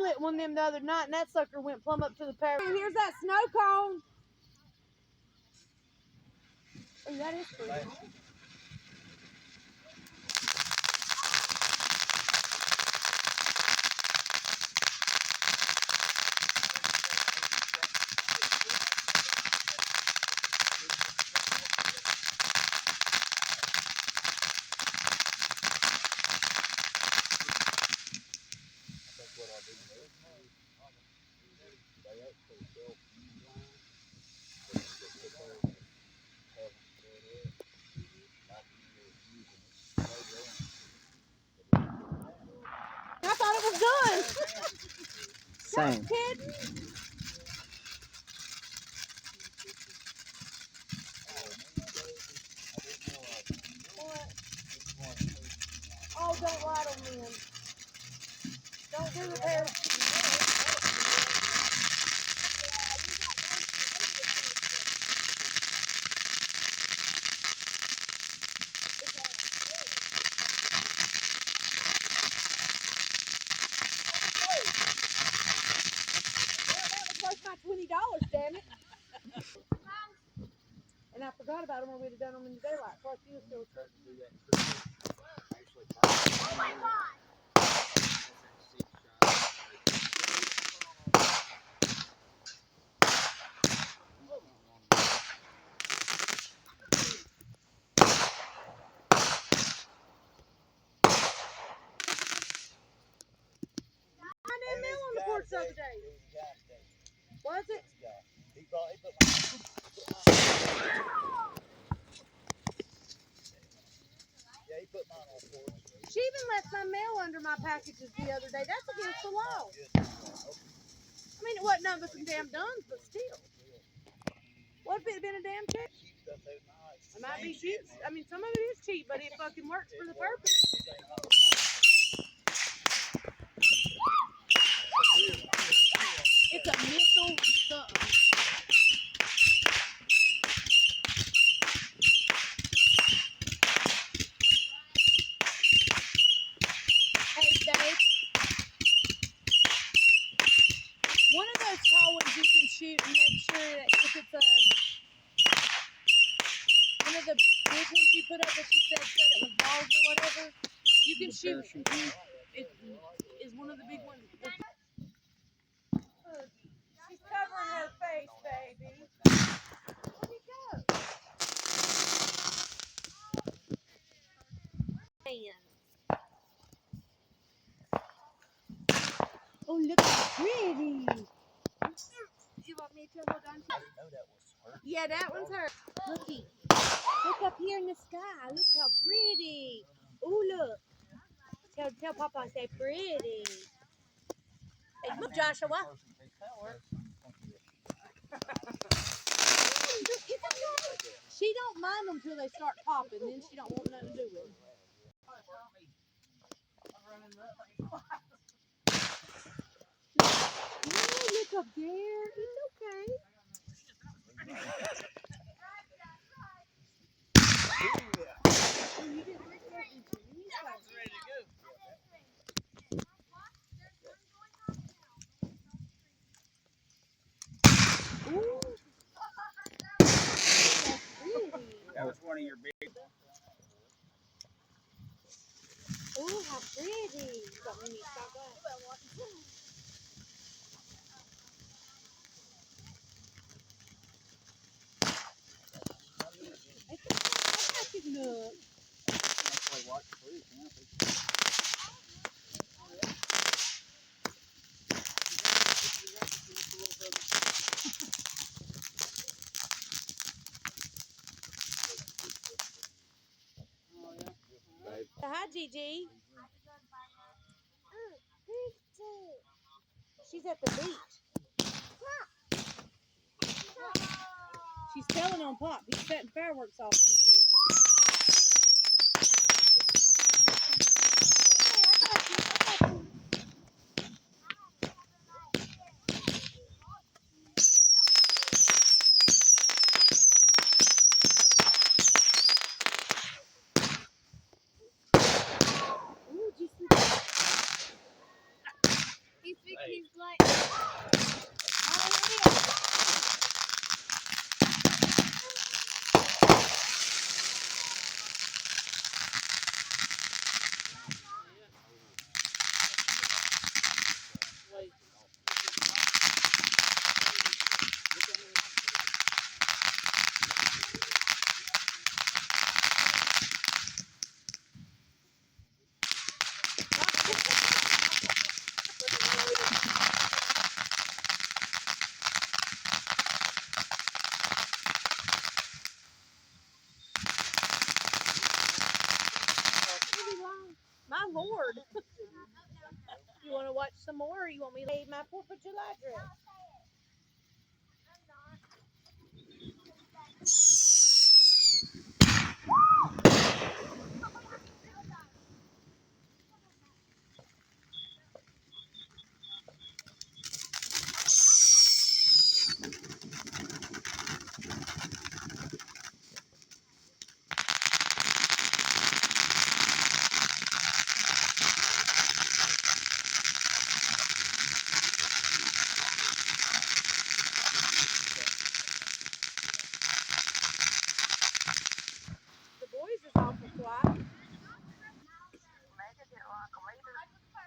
lit one of them the other night, and that sucker went plumb up to the power. And here's that snow cone. Oh, that is pretty. I thought it was done. Same. Just kidding. Oh, don't light them in. Don't do the hair. $20, damn it. And I forgot about them, or we'd have done them in the daylight. Plus, you still oh my God! I didn't nail on the porch the other day. Was it? Yeah, he put mine on the porch. She even let some mail under my packages the other day. That's against the law. I mean, it wasn't none but some damn duns, but still. What if it had been a damn check? It might be cheap. I mean, some of it is cheap, but it fucking works for the purpose. It's a missile something. Hey, babe. One of those tall ones you can shoot and make sure that if it's one of the big ones you put up that you said it was balls or whatever, you can shoot. It is one of the big ones. She's covering her face, baby. Where'd he go? Oh, look how pretty. You want me to hold on to it? Yeah, that one's her. Looky. Look up here in the sky. Look how pretty. Oh, look. Tell Papa I say pretty. Hey, look, Joshua. She don't mind them till they start popping. Then she don't want nothing to do with it. Oh, look up there. It's okay. You didn't like that, did you? I was ready to go. Ooh. That's pretty. That was one of your big. Ooh, how pretty. Got me stop that. Look. Actually, watch the food, can't they? Hi, Gigi. She's at the beach. She's telling on Pop. He's setting fireworks off, Gigi. Ooh, did you see that? He's bored. You want to watch some more, or you want me to lay my 4th of July dress? The boys is awful quiet.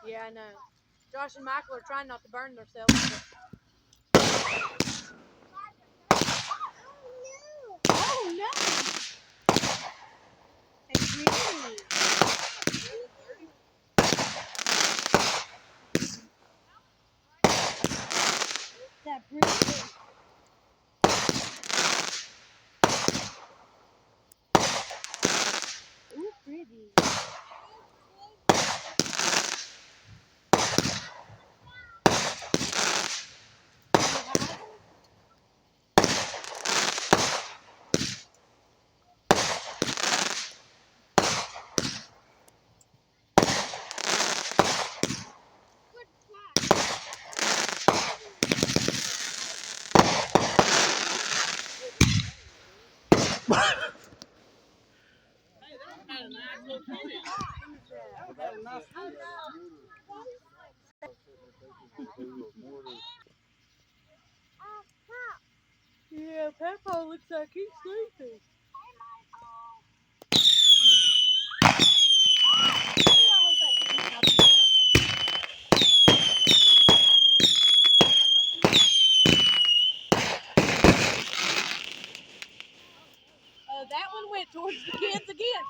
Yeah, I know. Josh and Michael are trying not to burn themselves. Oh no! It's really. That pretty. Ooh, pretty. Yeah, Papa looks like he's sleeping. That one went towards the kids again.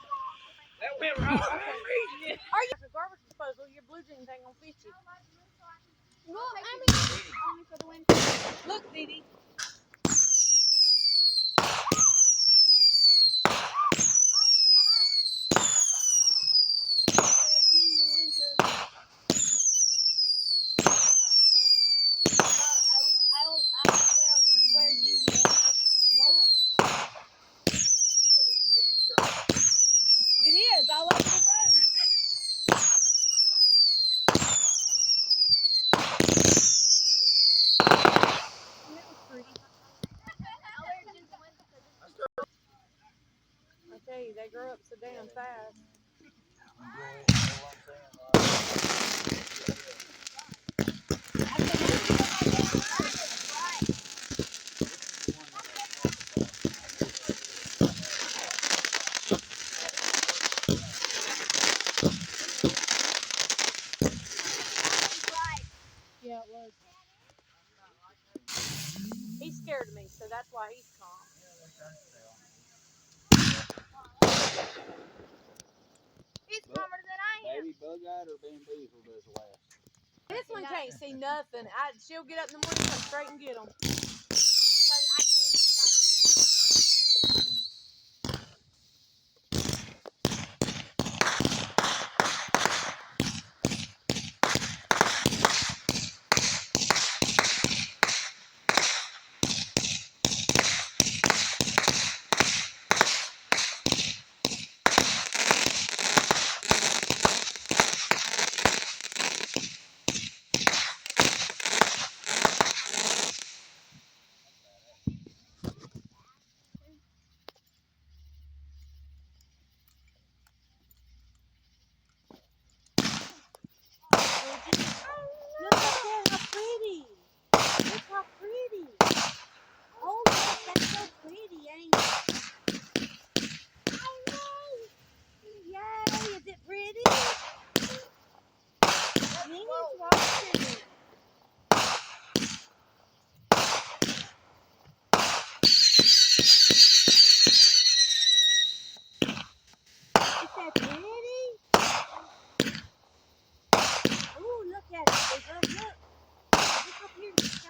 That went right by me. Are you a garbage disposal? Your blue jeans ain't gonna fit you. Well, I mean, only for the winter. Look, Dee Dee. It is. I like the road. That was pretty. I tell you, they grow up so damn fast. Yeah, it was. He's scared of me, so that's why he's calm. He's calmer than I am. Baby bug-eyed or bamboozled does the last. This one can't see nothing. She'll get up in the morning and come straight and get them. Look up there, how pretty. Look how pretty. Oh, yes, that's so pretty, ain't it? Yay, is it pretty? Ming's watching it. Is that pretty? Oh, look at it. Look up here in the sky.